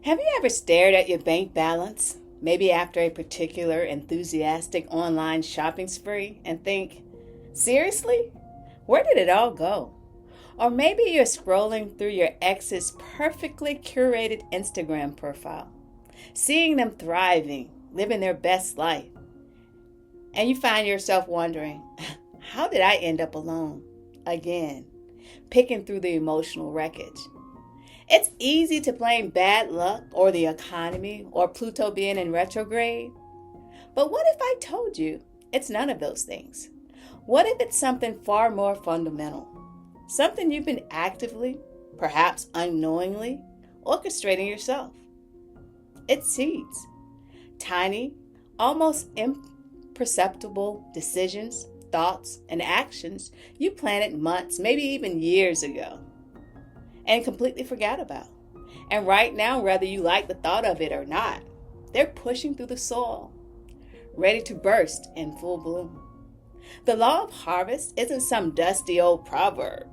Have you ever stared at your bank balance, maybe after a particular enthusiastic online shopping spree, and think, seriously? Where did it all go? Or maybe you're scrolling through your ex's perfectly curated Instagram profile, seeing them thriving, living their best life, and you find yourself wondering, how did I end up alone? Again, picking through the emotional wreckage. It's easy to blame bad luck or the economy or Pluto being in retrograde. But what if I told you it's none of those things? What if it's something far more fundamental? Something you've been actively, perhaps unknowingly, orchestrating yourself. It's seeds. Tiny, almost imperceptible decisions, thoughts, and actions you planted months, maybe even years ago, and completely forgot about. And right now, whether you like the thought of it or not, they're pushing through the soil, ready to burst in full bloom. The law of harvest isn't some dusty old proverb.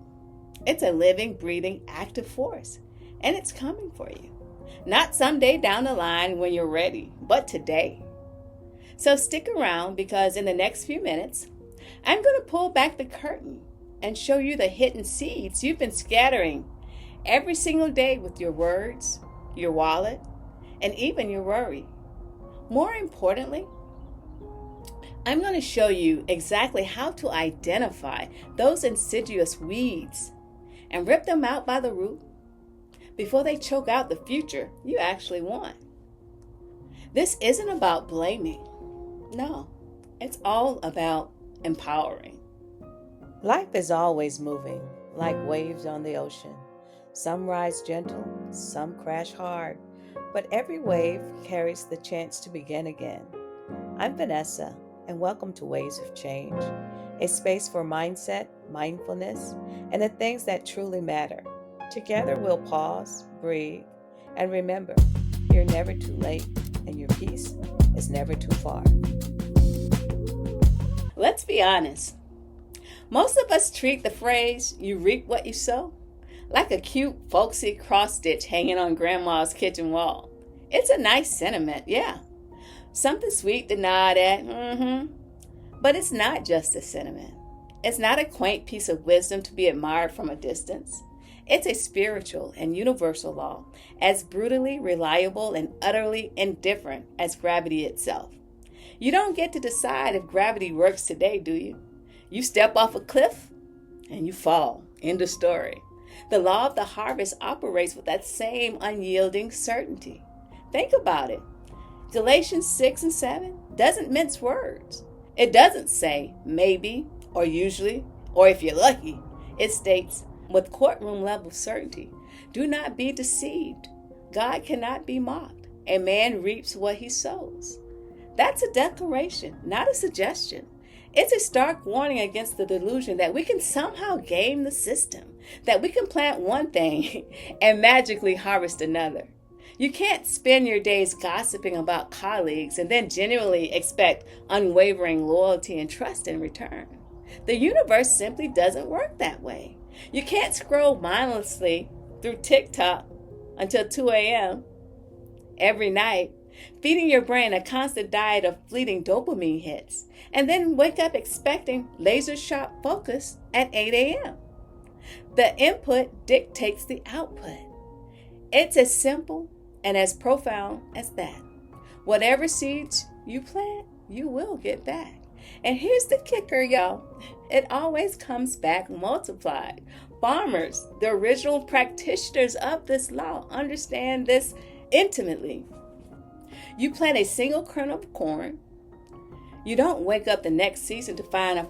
It's a living, breathing, active force, and it's coming for you. Not someday down the line when you're ready, but today. So stick around, because in the next few minutes, I'm going to pull back the curtain and show you the hidden seeds you've been scattering every single day with your words, your wallet, and even your worry. More importantly, I'm going to show you exactly how to identify those insidious weeds and rip them out by the root before they choke out the future you actually want. This isn't about blaming. No, it's all about empowering. Life is always moving, like waves on the ocean. Some rise gentle, some crash hard, but every wave carries the chance to begin again. I'm Vanessa, and welcome to Waves of Change, a space for mindset, mindfulness, and the things that truly matter. Together we'll pause, breathe, and remember, you're never too late, and your peace is never too far. Let's be honest. Most of us treat the phrase, you reap what you sow, like a cute, folksy cross-stitch hanging on grandma's kitchen wall. It's a nice sentiment, yeah. Something sweet to nod at, But it's not just a sentiment. It's not a quaint piece of wisdom to be admired from a distance. It's a spiritual and universal law, as brutally reliable and utterly indifferent as gravity itself. You don't get to decide if gravity works today, do you? You step off a cliff and you fall. End of story. The law of the harvest operates with that same unyielding certainty. Think about it. Galatians 6 and 7 doesn't mince words. It doesn't say maybe or usually or if you're lucky. It states with courtroom level certainty, do not be deceived. God cannot be mocked. A man reaps what he sows. That's a declaration, not a suggestion. It's a stark warning against the delusion that we can somehow game the system, that we can plant one thing and magically harvest another. You can't spend your days gossiping about colleagues and then genuinely expect unwavering loyalty and trust in return. The universe simply doesn't work that way. You can't scroll mindlessly through TikTok until 2 a.m. every night, feeding your brain a constant diet of fleeting dopamine hits, and then wake up expecting laser-sharp focus at 8 a.m. The input dictates the output. It's as simple and as profound as that. Whatever seeds you plant, you will get back. And here's the kicker, y'all. It always comes back multiplied. Farmers, the original practitioners of this law, understand this intimately. You plant a single kernel of corn. You don't wake up the next season to find a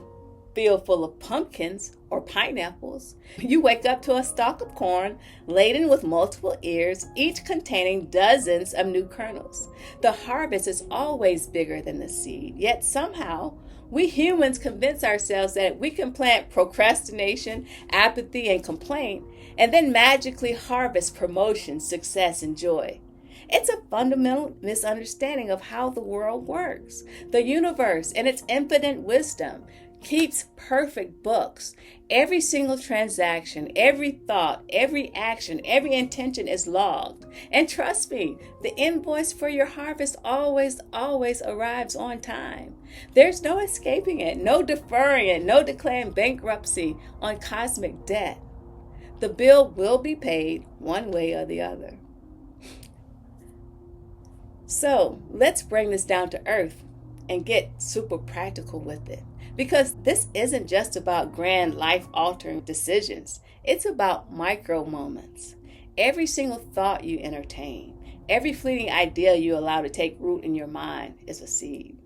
field full of pumpkins or pineapples. You wake up to a stalk of corn laden with multiple ears, each containing dozens of new kernels. The harvest is always bigger than the seed, yet somehow we humans convince ourselves that we can plant procrastination, apathy, and complaint, and then magically harvest promotion, success, and joy. It's a fundamental misunderstanding of how the world works. The universe, in its infinite wisdom, keeps perfect books. Every single transaction, every thought, every action, every intention is logged. And trust me, the invoice for your harvest always arrives on time. There's no escaping it, no deferring it, no declaring bankruptcy on cosmic debt. The bill will be paid one way or the other. So let's bring this down to earth and get super practical with it. Because this isn't just about grand life-altering decisions. It's about micro moments. Every single thought you entertain, every fleeting idea you allow to take root in your mind is a seed.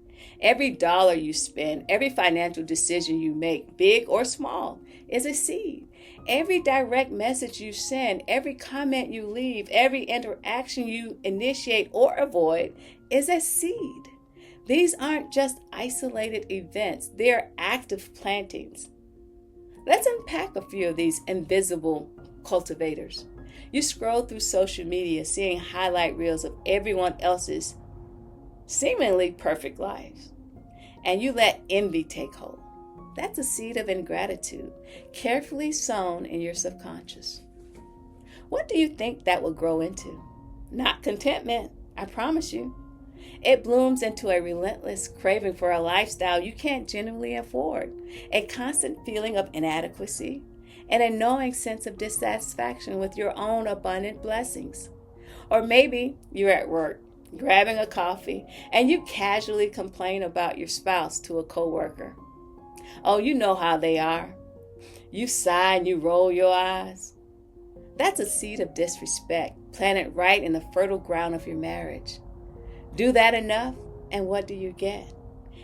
Every dollar you spend, every financial decision you make, big or small, is a seed. Every direct message you send, every comment you leave, every interaction you initiate or avoid is a seed. These aren't just isolated events, they're active plantings. Let's unpack a few of these invisible cultivators. You scroll through social media seeing highlight reels of everyone else's seemingly perfect lives, and you let envy take hold. That's a seed of ingratitude, carefully sown in your subconscious. What do you think that will grow into? Not contentment, I promise you. It blooms into a relentless craving for a lifestyle you can't genuinely afford, a constant feeling of inadequacy, and a gnawing sense of dissatisfaction with your own abundant blessings. Or maybe you're at work, grabbing a coffee, and you casually complain about your spouse to a coworker. Oh, you know how they are. You sigh and you roll your eyes. That's a seed of disrespect planted right in the fertile ground of your marriage. Do that enough, and what do you get?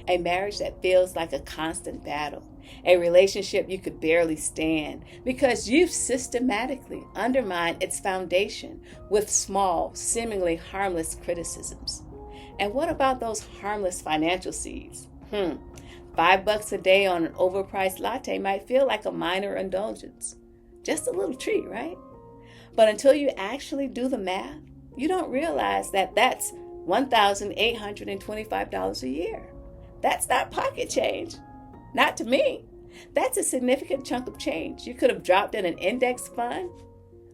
A marriage that feels like a constant battle, a relationship you could barely stand because you've systematically undermined its foundation with small, seemingly harmless criticisms. And what about those harmless financial seeds? $5 a day on an overpriced latte might feel like a minor indulgence. Just a little treat, right? But until you actually do the math, you don't realize that that's $1,825 a year. That's not pocket change. Not to me. That's a significant chunk of change you could have dropped in an index fund.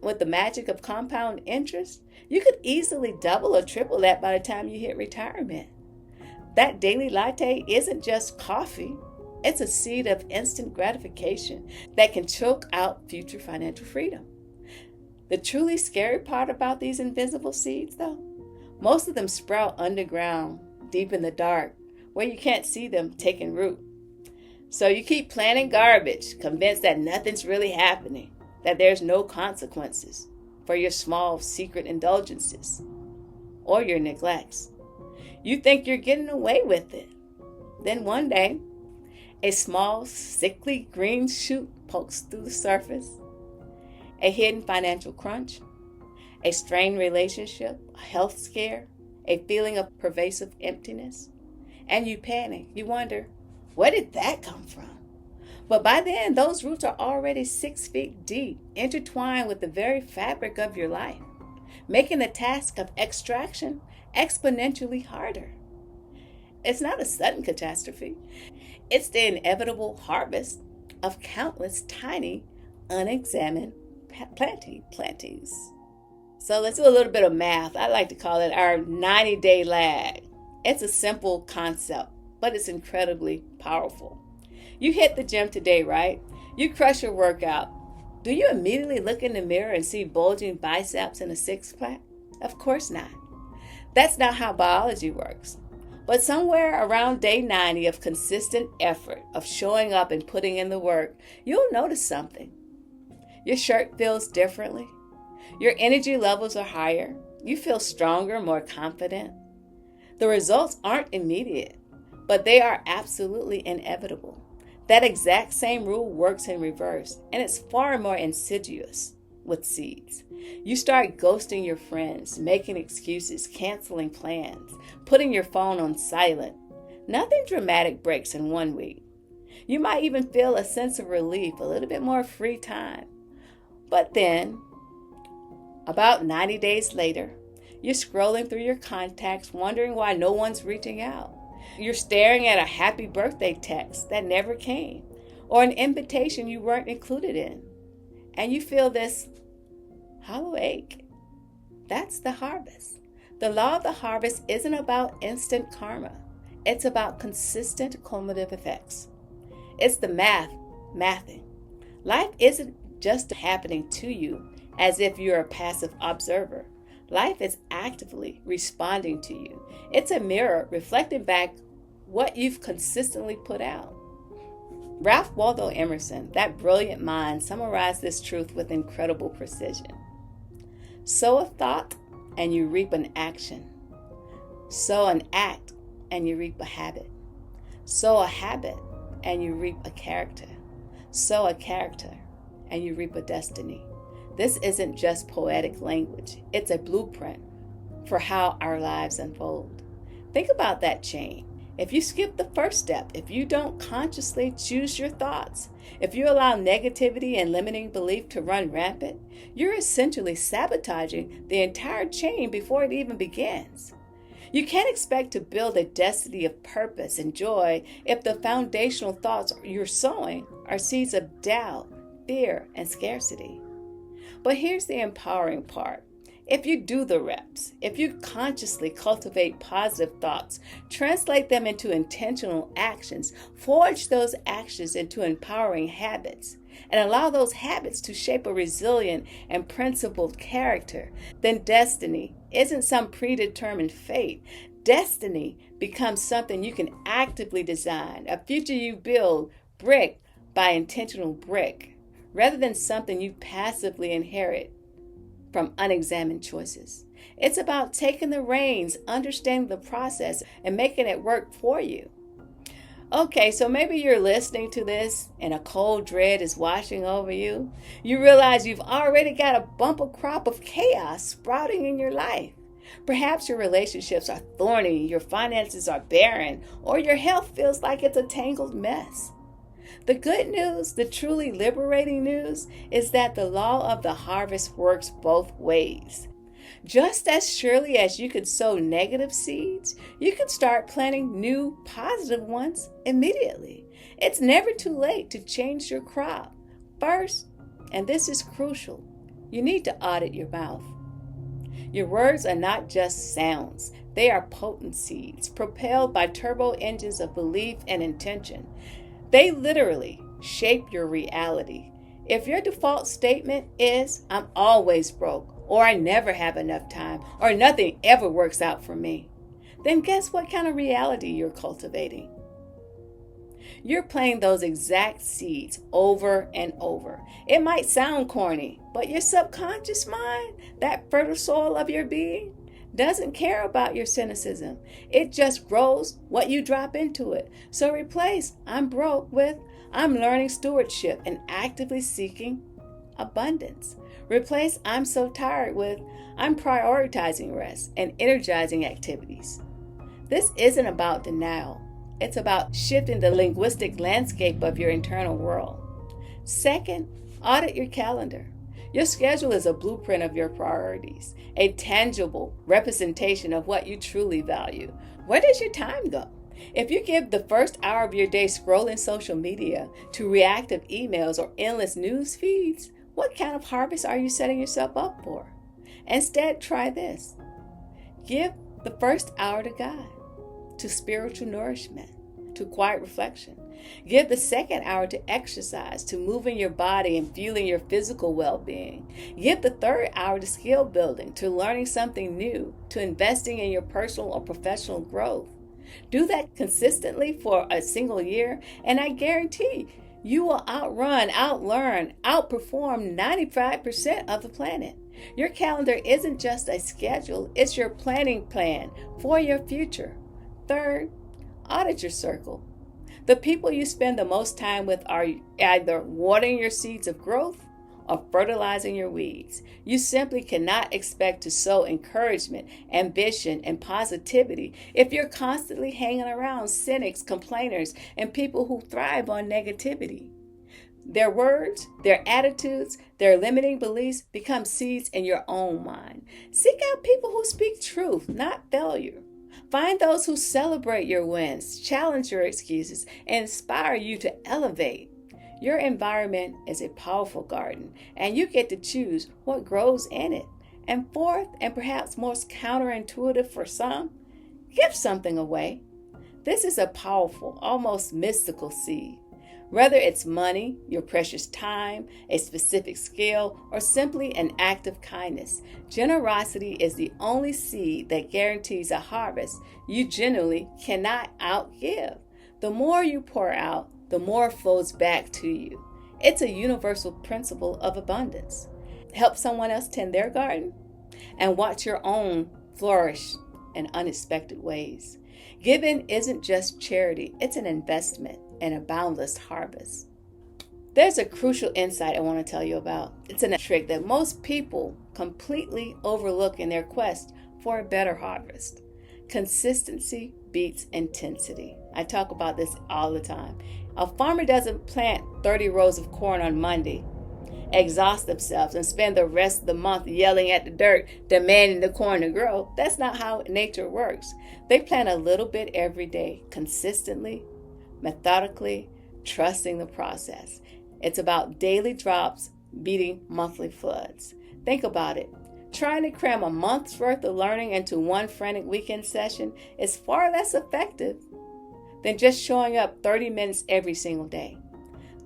With the magic of compound interest, you could easily double or triple that by the time you hit retirement. That daily latte isn't just coffee. It's a seed of instant gratification that can choke out future financial freedom. The truly scary part about these invisible seeds, though, most of them sprout underground, deep in the dark, where you can't see them taking root. So you keep planting garbage, convinced that nothing's really happening, that there's no consequences for your small secret indulgences or your neglects. You think you're getting away with it. Then one day, a small, sickly green shoot pokes through the surface. A hidden financial crunch, a strained relationship, a health scare, a feeling of pervasive emptiness. And you panic. You wonder, where did that come from? But by then, those roots are already 6 feet deep, intertwined with the very fabric of your life, making the task of extraction exponentially harder. It's not a sudden catastrophe. It's the inevitable harvest of countless tiny, unexamined plantings. So let's do a little bit of math. I like to call it our 90-day lag. It's a simple concept, but it's incredibly powerful. You hit the gym today, right? You crush your workout. Do you immediately look in the mirror and see bulging biceps and a six-pack? Of course not. That's not how biology works. But somewhere around day 90 of consistent effort, of showing up and putting in the work, you'll notice something. Your shirt feels differently. Your energy levels are higher. You feel stronger, more confident. The results aren't immediate, but they are absolutely inevitable. That exact same rule works in reverse, and it's far more insidious with seeds. You start ghosting your friends, making excuses, canceling plans, putting your phone on silent. Nothing dramatic breaks in 1 week. You might even feel a sense of relief, a little bit more free time. But then, about 90 days later, you're scrolling through your contacts, wondering why no one's reaching out. You're staring at a happy birthday text that never came, or an invitation you weren't included in, and you feel this hollow ache. That's the harvest. The law of the harvest isn't about instant karma. It's about consistent cumulative effects. It's the mathing. Life isn't just happening to you as if you're a passive observer. Life is actively responding to you. It's a mirror reflecting back what you've consistently put out. Ralph Waldo Emerson, that brilliant mind, summarized this truth with incredible precision. Sow a thought and you reap an action. Sow an act and you reap a habit. Sow a habit and you reap a character. Sow a character and you reap a destiny. This isn't just poetic language. It's a blueprint for how our lives unfold. Think about that chain. If you skip the first step, if you don't consciously choose your thoughts, if you allow negativity and limiting belief to run rampant, you're essentially sabotaging the entire chain before it even begins. You can't expect to build a destiny of purpose and joy if the foundational thoughts you're sowing are seeds of doubt, fear, and scarcity. But here's the empowering part. If you do the reps, if you consciously cultivate positive thoughts, translate them into intentional actions, forge those actions into empowering habits, and allow those habits to shape a resilient and principled character, then destiny isn't some predetermined fate. Destiny becomes something you can actively design, a future you build brick by intentional brick, rather than something you passively inherit from unexamined choices. It's about taking the reins, understanding the process, and making it work for you. Okay, so maybe you're listening to this and a cold dread is washing over you. You realize you've already got a bumper crop of chaos sprouting in your life. Perhaps your relationships are thorny, your finances are barren, or your health feels like it's a tangled mess. The good news, the truly liberating news, is that the law of the harvest works both ways. Just as surely as you could sow negative seeds, you can start planting new positive ones immediately. It's never too late to change your crop. First, and this is crucial, you need to audit your mouth. Your words are not just sounds. They are potent seeds, propelled by turbo engines of belief and intention. They literally shape your reality. If your default statement is, I'm always broke, or I never have enough time, or nothing ever works out for me, then guess what kind of reality you're cultivating? You're planting those exact seeds over and over. It might sound corny, but your subconscious mind, that fertile soil of your being, doesn't care about your cynicism. It just grows what you drop into it. So replace I'm broke with I'm learning stewardship and actively seeking abundance. Replace I'm so tired with I'm prioritizing rest and energizing activities. This isn't about denial. It's about shifting the linguistic landscape of your internal world. Second, audit your calendar. Your schedule is a blueprint of your priorities, a tangible representation of what you truly value. Where does your time go? If you give the first hour of your day scrolling social media to reactive emails or endless news feeds, what kind of harvest are you setting yourself up for? Instead, try this. Give the first hour to God, to spiritual nourishment, to quiet reflection. Give the second hour to exercise, to moving your body and fueling your physical well-being. Give the third hour to skill building, to learning something new, to investing in your personal or professional growth. Do that consistently for a single year, and I guarantee you will outrun, outlearn, outperform 95% of the planet. Your calendar isn't just a schedule, it's your planning plan for your future. Third, audit your circle. The people you spend the most time with are either watering your seeds of growth or fertilizing your weeds. You simply cannot expect to sow encouragement, ambition, and positivity if you're constantly hanging around cynics, complainers, and people who thrive on negativity. Their words, their attitudes, their limiting beliefs become seeds in your own mind. Seek out people who speak truth, not failure. Find those who celebrate your wins, challenge your excuses, and inspire you to elevate. Your environment is a powerful garden, and you get to choose what grows in it. And fourth, and perhaps most counterintuitive for some, give something away. This is a powerful, almost mystical seed. Whether it's money, your precious time, a specific skill, or simply an act of kindness, generosity is the only seed that guarantees a harvest you genuinely cannot outgive. The more you pour out, the more flows back to you. It's a universal principle of abundance. Help someone else tend their garden and watch your own flourish in unexpected ways. Giving isn't just charity, it's an investment and a boundless harvest. There's a crucial insight I want to tell you about. It's a trick that most people completely overlook in their quest for a better harvest. Consistency beats intensity. I talk about this all the time. A farmer doesn't plant 30 rows of corn on Monday, exhaust themselves, and spend the rest of the month yelling at the dirt, demanding the corn to grow. That's not how nature works. They plant a little bit every day, consistently, methodically, trusting the process. It's about daily drops beating monthly floods. Think about it. Trying to cram a month's worth of learning into one frantic weekend session is far less effective than just showing up 30 minutes every single day.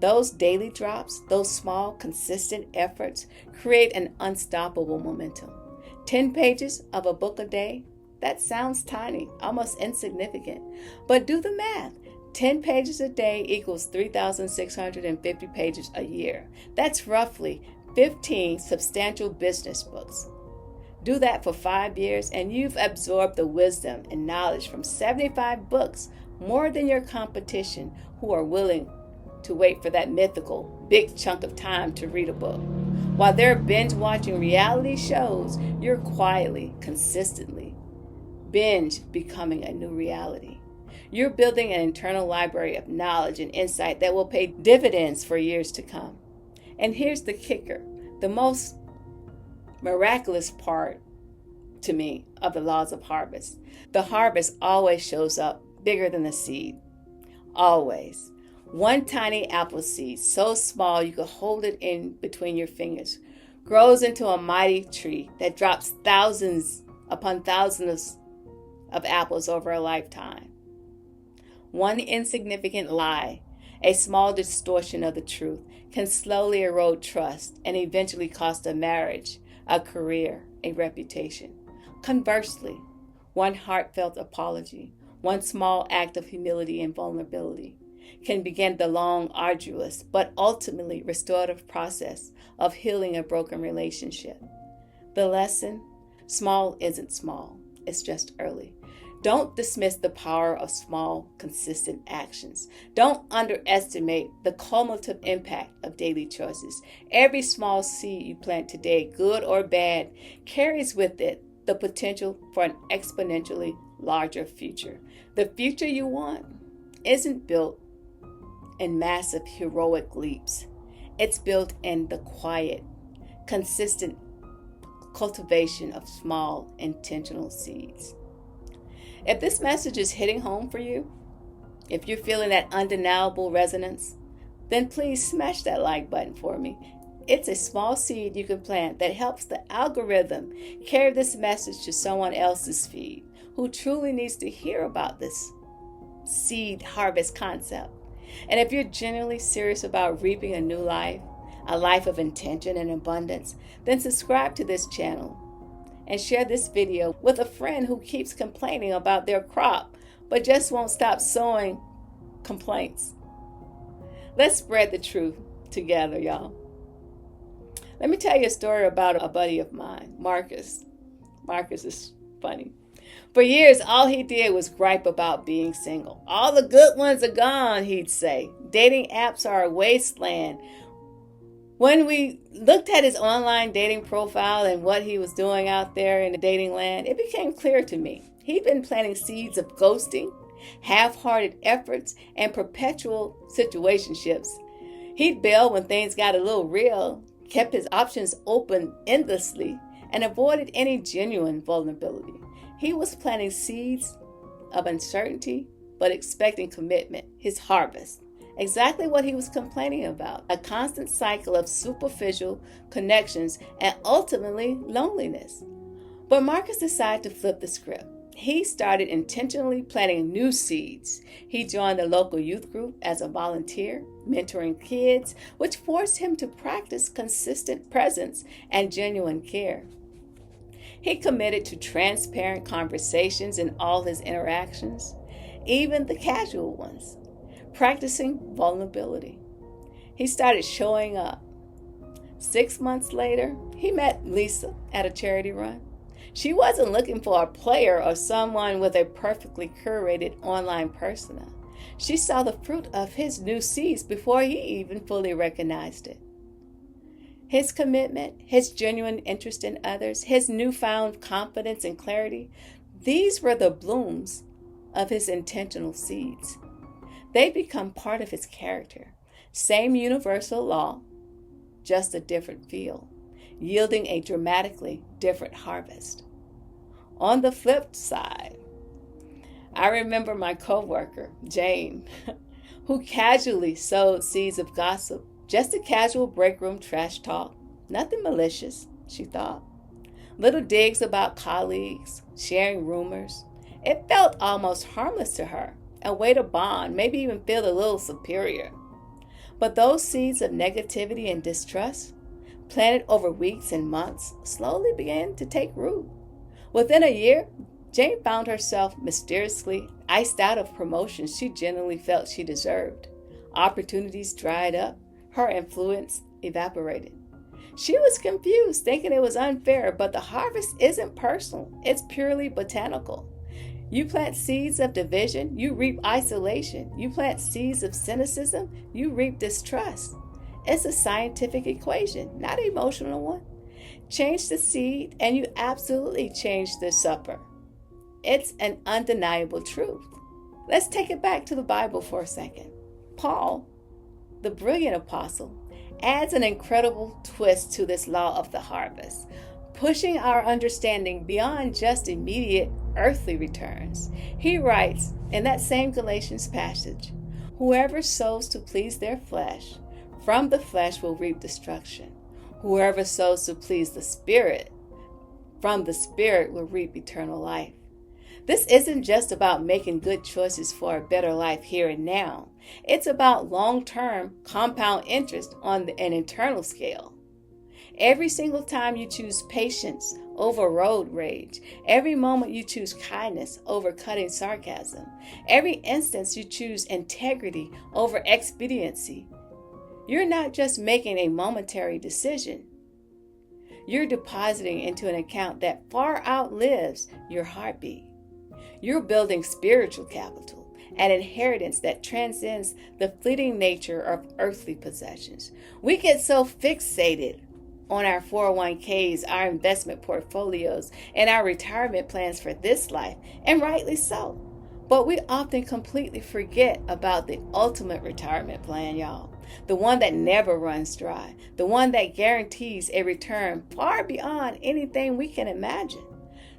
Those daily drops, those small, consistent efforts create an unstoppable momentum. 10 pages of a book a day, that sounds tiny, almost insignificant. But do the math. 10 pages a day equals 3,650 pages a year. That's roughly 15 substantial business books. Do that for 5 years and you've absorbed the wisdom and knowledge from 75 books, more than your competition who are willing to wait for that mythical big chunk of time to read a book. While they're binge watching reality shows, you're quietly, consistently binge becoming a new reality. You're building an internal library of knowledge and insight that will pay dividends for years to come. And here's the kicker, the most miraculous part to me of the laws of harvest. The harvest always shows up bigger than the seed. Always. One tiny apple seed, so small you could hold it in between your fingers, grows into a mighty tree that drops thousands upon thousands of apples over a lifetime. One insignificant lie, a small distortion of the truth, can slowly erode trust and eventually cost a marriage, a career, a reputation. Conversely, one heartfelt apology, one small act of humility and vulnerability can begin the long, arduous, but ultimately restorative process of healing a broken relationship. The lesson, small isn't small, it's just early. Don't dismiss the power of small, consistent actions. Don't underestimate the cumulative impact of daily choices. Every small seed you plant today, good or bad, carries with it the potential for an exponentially larger future. The future you want isn't built in massive heroic leaps. It's built in the quiet, consistent cultivation of small, intentional seeds. If this message is hitting home for you, if you're feeling that undeniable resonance, then please smash that like button for me. It's a small seed you can plant that helps the algorithm carry this message to someone else's feed who truly needs to hear about this seed harvest concept. And if you're genuinely serious about reaping a new life, a life of intention and abundance, then subscribe to this channel and share this video with a friend who keeps complaining about their crop but just won't stop sowing complaints. Let's spread the truth together, y'all. Let me tell you a story about a buddy of mine, Marcus. Marcus is funny. For years, all he did was gripe about being single. All the good ones are gone, he'd say. Dating apps are a wasteland. When we looked at his online dating profile and what he was doing out there in the dating land, it became clear to me. He'd been planting seeds of ghosting, half-hearted efforts, and perpetual situationships. He'd bail when things got a little real, kept his options open endlessly, and avoided any genuine vulnerability. He was planting seeds of uncertainty, but expecting commitment, his harvest. Exactly what he was complaining about, a constant cycle of superficial connections and ultimately loneliness. But Marcus decided to flip the script. He started intentionally planting new seeds. He joined the local youth group as a volunteer, mentoring kids, which forced him to practice consistent presence and genuine care. He committed to transparent conversations in all his interactions, even the casual ones, practicing vulnerability. He started showing up. 6 months later, he met Lisa at a charity run. She wasn't looking for a player or someone with a perfectly curated online persona. She saw the fruit of his new seeds before he even fully recognized it. His commitment, his genuine interest in others, his newfound confidence and clarity, these were the blooms of his intentional seeds. They become part of his character. Same universal law, just a different field, yielding a dramatically different harvest. On the flip side, I remember my coworker, Jane, who casually sowed seeds of gossip, just a casual break room trash talk, nothing malicious, she thought. Little digs about colleagues, sharing rumors. It felt almost harmless to her, a way to bond, maybe even feel a little superior. But those seeds of negativity and distrust, planted over weeks and months, slowly began to take root. Within a year, Jane found herself mysteriously iced out of promotions she genuinely felt she deserved. Opportunities dried up, her influence evaporated. She was confused, thinking it was unfair, but the harvest isn't personal, it's purely botanical. You plant seeds of division, you reap isolation. You plant seeds of cynicism, you reap distrust. It's a scientific equation, not an emotional one. Change the seed, and you absolutely change the supper. It's an undeniable truth. Let's take it back to the Bible for a second. Paul, the brilliant apostle, adds an incredible twist to this law of the harvest, pushing our understanding beyond just immediate earthly returns. He writes in that same Galatians passage, "Whoever sows to please their flesh, from the flesh will reap destruction. Whoever sows to please the Spirit, from the Spirit will reap eternal life." This isn't just about making good choices for a better life here and now. It's about long-term compound interest on an eternal scale. Every single time you choose patience over road rage, every moment you choose kindness over cutting sarcasm, every instance you choose integrity over expediency, you're not just making a momentary decision. You're depositing into an account that far outlives your heartbeat. You're building spiritual capital, an inheritance that transcends the fleeting nature of earthly possessions. We get so fixated on our 401ks, our investment portfolios, and our retirement plans for this life, and rightly so. But we often completely forget about the ultimate retirement plan, y'all. The one that never runs dry, the one that guarantees a return far beyond anything we can imagine.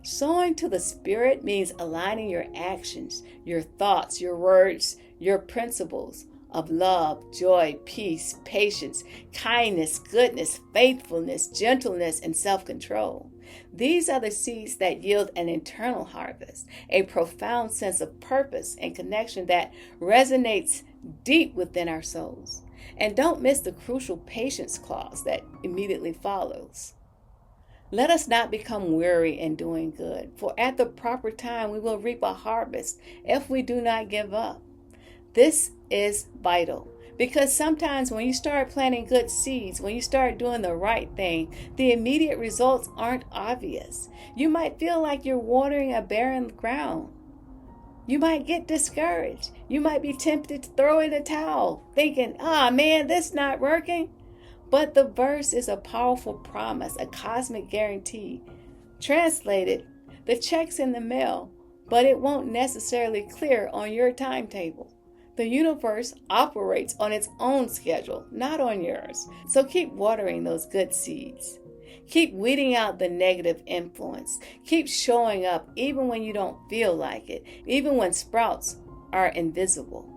Sowing to the Spirit means aligning your actions, your thoughts, your words, your principles of love, joy, peace, patience, kindness, goodness, faithfulness, gentleness, and self-control. These are the seeds that yield an eternal harvest, a profound sense of purpose and connection that resonates deep within our souls. And don't miss the crucial patience clause that immediately follows. Let us not become weary in doing good, for at the proper time we will reap a harvest if we do not give up. This is vital, because sometimes when you start planting good seeds, when you start doing the right thing, the immediate results aren't obvious. You might feel like you're watering a barren ground. You might get discouraged. You might be tempted to throw in the towel, thinking, man, this not working. But the verse is a powerful promise, a cosmic guarantee. Translated, the check's in the mail, but it won't necessarily clear on your timetable. The universe operates on its own schedule, not on yours. So keep watering those good seeds. Keep weeding out the negative influence. Keep showing up even when you don't feel like it, even when sprouts are invisible.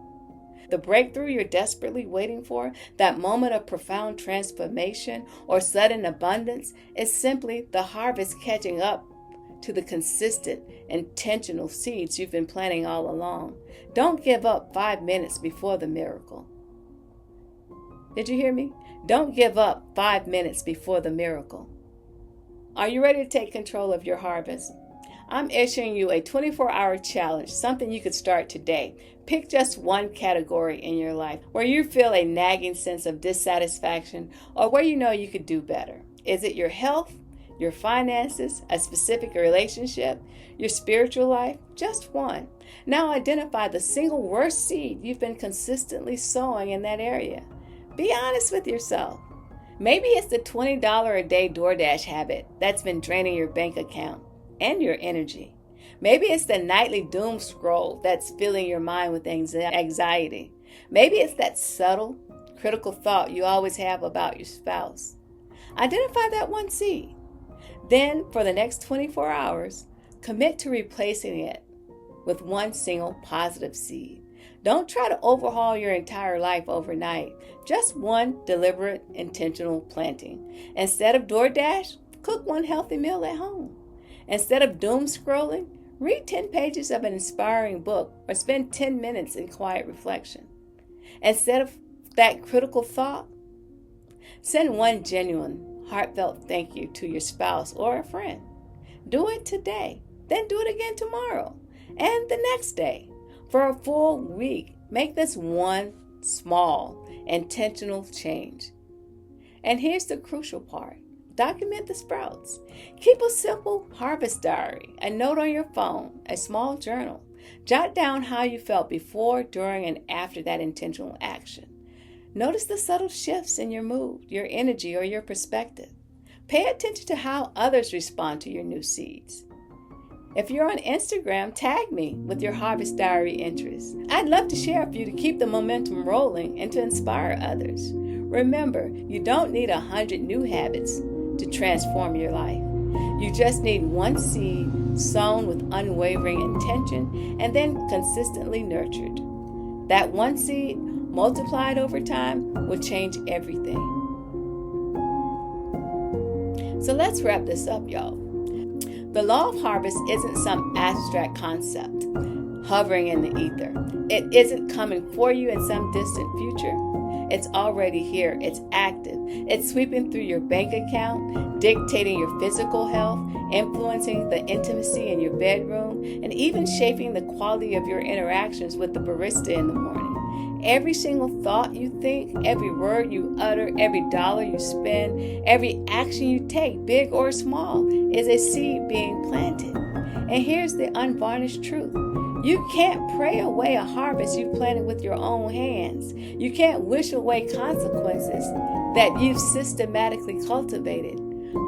The breakthrough you're desperately waiting for, that moment of profound transformation or sudden abundance, is simply the harvest catching up to the consistent, intentional seeds you've been planting all along. Don't give up 5 minutes before the miracle. Did you hear me? Don't give up 5 minutes before the miracle. Are you ready to take control of your harvest? I'm issuing you a 24-hour challenge, something you could start today. Pick just one category in your life where you feel a nagging sense of dissatisfaction or where you know you could do better. Is it your health, your finances, a specific relationship, your spiritual life? Just one. Now identify the single worst seed you've been consistently sowing in that area. Be honest with yourself. Maybe it's the $20 a day DoorDash habit that's been draining your bank account and your energy. Maybe it's the nightly doom scroll that's filling your mind with anxiety. Maybe it's that subtle, critical thought you always have about your spouse. Identify that one seed. Then, for the next 24 hours, commit to replacing it with one single positive seed. Don't try to overhaul your entire life overnight. Just one deliberate, intentional planting. Instead of DoorDash, cook one healthy meal at home. Instead of doom scrolling, read 10 pages of an inspiring book or spend 10 minutes in quiet reflection. Instead of that critical thought, send one genuine, heartfelt thank you to your spouse or a friend. Do it today, then do it again tomorrow and the next day. For a full week, make this one small, intentional change. And here's the crucial part. Document the sprouts. Keep a simple harvest diary, a note on your phone, a small journal. Jot down how you felt before, during, and after that intentional action. Notice the subtle shifts in your mood, your energy, or your perspective. Pay attention to how others respond to your new seeds. If you're on Instagram, tag me with your harvest diary entries. I'd love to share with you to keep the momentum rolling and to inspire others. Remember, you don't need 100 new habits to transform your life. You just need one seed sown with unwavering intention and then consistently nurtured. That one seed, multiplied over time, will change everything. So let's wrap this up, y'all. The law of harvest isn't some abstract concept hovering in the ether. It isn't coming for you in some distant future. It's already here. It's active. It's sweeping through your bank account, dictating your physical health, influencing the intimacy in your bedroom, and even shaping the quality of your interactions with the barista in the morning. Every single thought you think, every word you utter, every dollar you spend, every action you take, big or small, is a seed being planted. And here's the unvarnished truth. You can't pray away a harvest you planted with your own hands. You can't wish away consequences that you've systematically cultivated.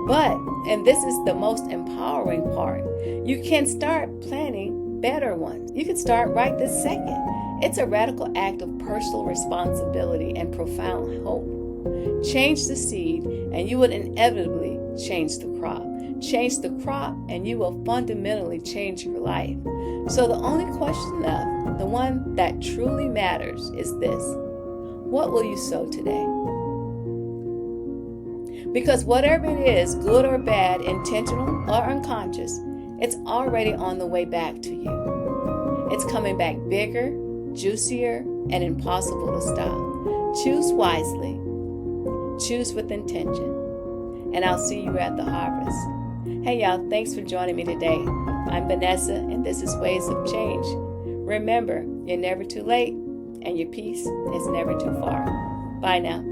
But, and this is the most empowering part, you can start planting better ones. You can start right this second. It's a radical act of personal responsibility and profound hope. Change the seed and you will inevitably change the crop. Change the crop and you will fundamentally change your life. So the only question left, the one that truly matters, is this: what will you sow today? Because whatever it is, good or bad, intentional or unconscious, it's already on the way back to you. It's coming back bigger, juicier, and impossible to stop. Choose wisely. Choose with intention. And I'll see you at the harvest. Hey y'all, thanks for joining me today. I'm Vanessa, and this is Ways of Change. Remember, you're never too late, and your peace is never too far. Bye now.